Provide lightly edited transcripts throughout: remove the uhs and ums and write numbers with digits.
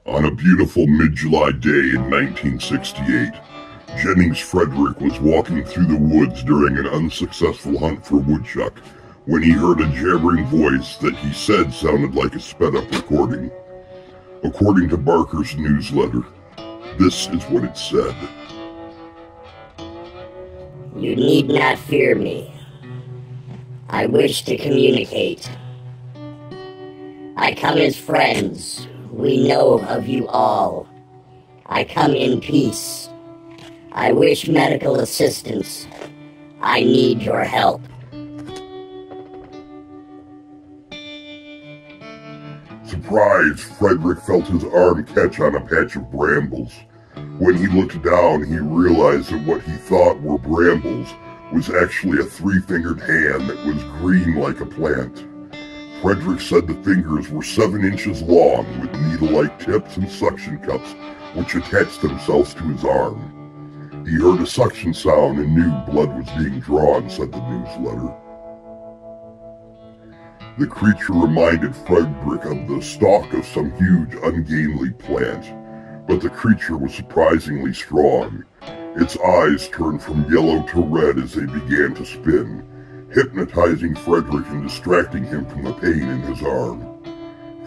On a beautiful mid-July day in 1968, Jennings Frederick was walking through the woods during an unsuccessful hunt for woodchuck when he heard a jabbering voice that he said sounded like a sped-up recording. According to Barker's newsletter, this is what it said. You need not fear me. I wish to communicate. I come as friends. We know of you all. I come in peace. I wish medical assistance. I need your help. Surprised, Frederick felt his arm catch on a patch of brambles. When he looked down, he realized that what he thought were brambles was actually a three-fingered hand that was green like a plant. Frederick said the fingers were 7 inches long with needle-like tips and suction cups which attached themselves to his arm. He heard a suction sound and knew blood was being drawn, said the newsletter. The creature reminded Frederick of the stalk of some huge, ungainly plant, but the creature was surprisingly strong. Its eyes turned from yellow to red as they began to spin, hypnotizing Frederick and distracting him from the pain in his arm.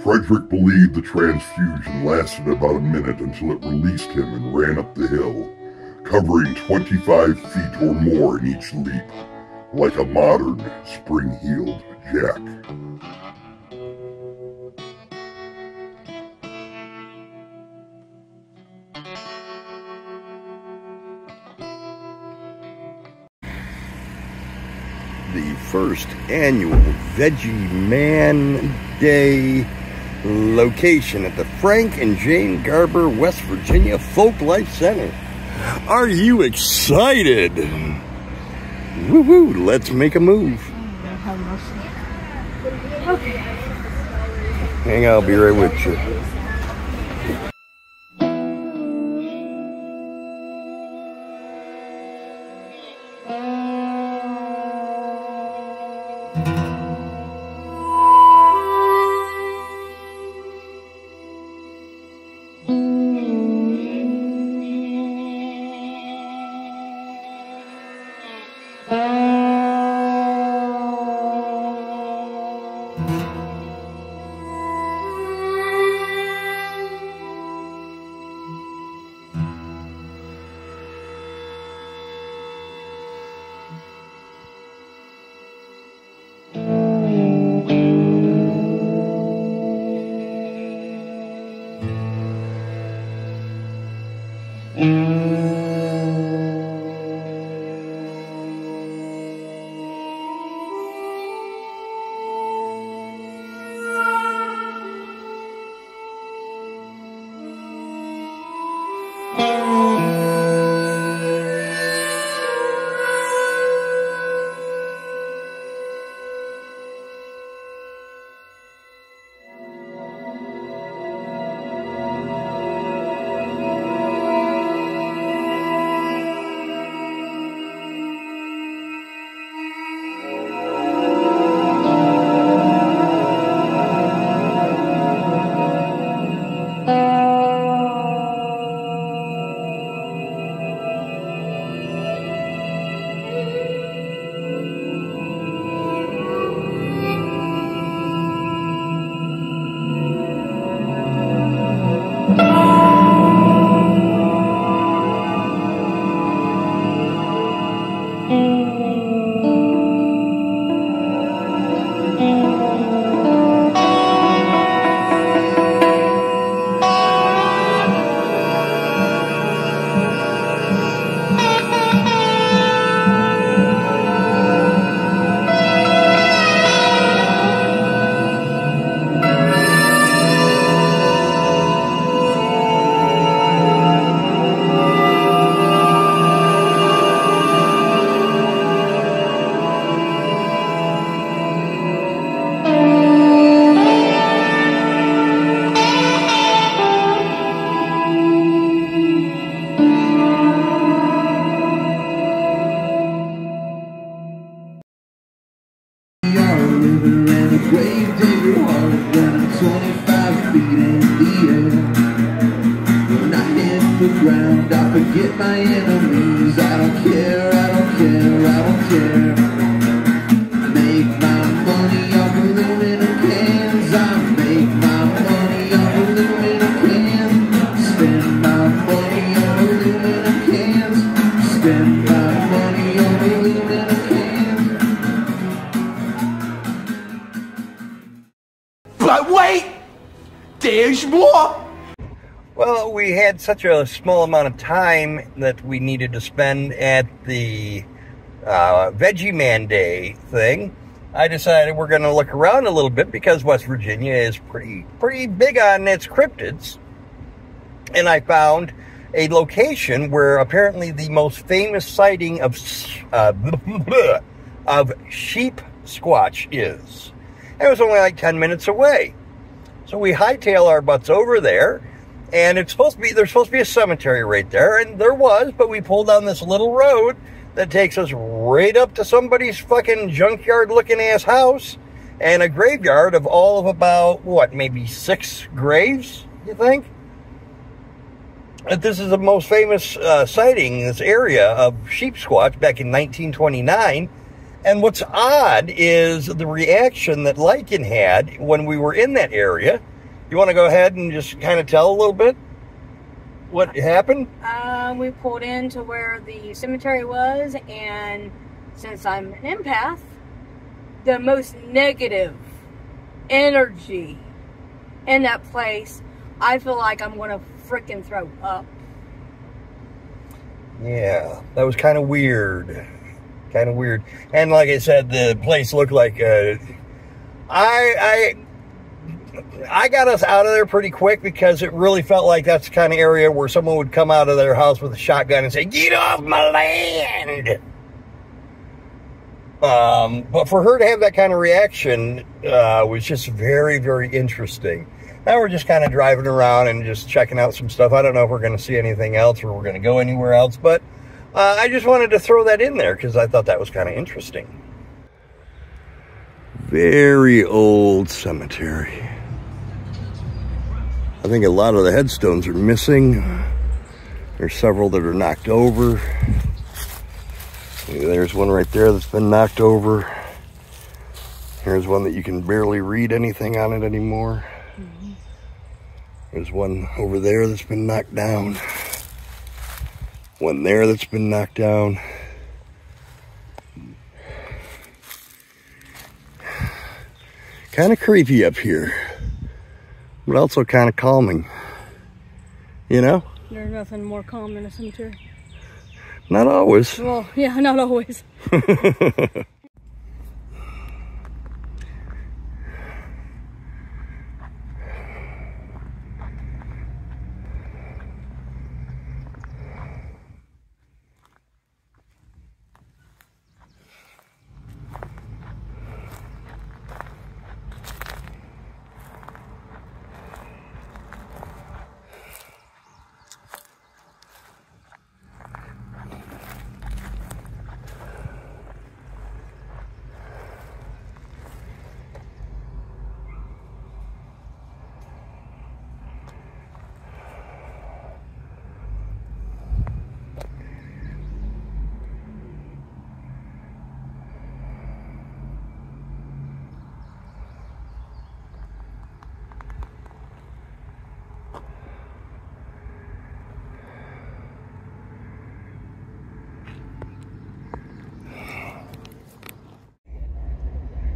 Frederick believed the transfusion lasted about a minute until it released him and ran up the hill, covering 25 feet or more in each leap, like a modern, spring-heeled jack. The first annual Veggie Man Day location at the Frank and Jane Garber, West Virginia Folk Life Center. Are you excited? Woo-woo, let's make a move. Okay. Hang on, I'll be right with you. ground. I forget my enemies. I don't care, I don't care, I don't care. Make my money off aluminum cans. I make my money off aluminum cans. Spend my money on aluminum cans. Spend my money on aluminum cans. But wait! There's more! Well, we had such a small amount of time that we needed to spend at the Veggie Man Day thing. I decided we're going to look around a little bit because West Virginia is pretty big on its cryptids. And I found a location where apparently the most famous sighting of sheep squatch is. It was only like 10 minutes away. So we hightail our butts over there. And there's supposed to be a cemetery right there, and there was, but we pulled down this little road that takes us right up to somebody's fucking junkyard-looking-ass house, and a graveyard of all of about, what, maybe 6 graves, you think? This is the most famous sighting in this area of sheep squatch back in 1929, and what's odd is the reaction that Lycan had when we were in that area. You want to go ahead and just kind of tell a little bit what happened? We pulled into where the cemetery was, and since I'm an empath, the most negative energy in that place, I feel like I'm going to freaking throw up. Yeah, that was kind of weird. Kind of weird. And like I said, the place looked like... I got us out of there pretty quick because it really felt like that's the kind of area where someone would come out of their house with a shotgun and say, "Get off my land!" But for her to have that kind of reaction was just very, very interesting. Now we're just kind of driving around and just checking out some stuff. I don't know if we're going to see anything else or we're going to go anywhere else, but I just wanted to throw that in there because I thought that was kind of interesting. Very old cemetery. I think a lot of the headstones are missing. There's several that are knocked over. There's one right there that's been knocked over. Here's one that you can barely read anything on it anymore. There's one over there that's been knocked down. One there that's been knocked down. Kind of creepy up here, but also kind of calming, you know? There's nothing more calm than a cemetery. Not always. Well, yeah, not always.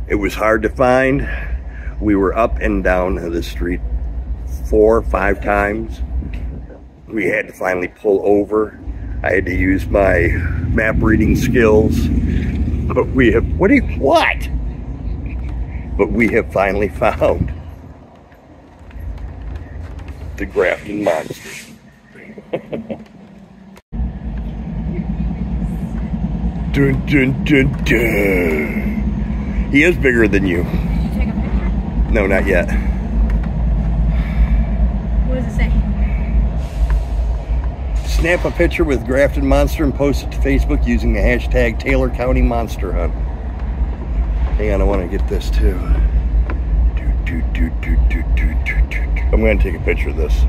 It was hard to find. We were up and down the street 4 or 5 times. We had to finally pull over. I had to use my map reading skills. But we have, what? But we have finally found the Grafton Monster. Dun, dun, dun, dun. He is bigger than you. Did you take a picture? No, not yet. What does it say? Snap a picture with Grafton Monster and post it to Facebook using the hashtag Taylor County Monster Hunt. Hang on, I want to get this too. I'm going to take a picture of this.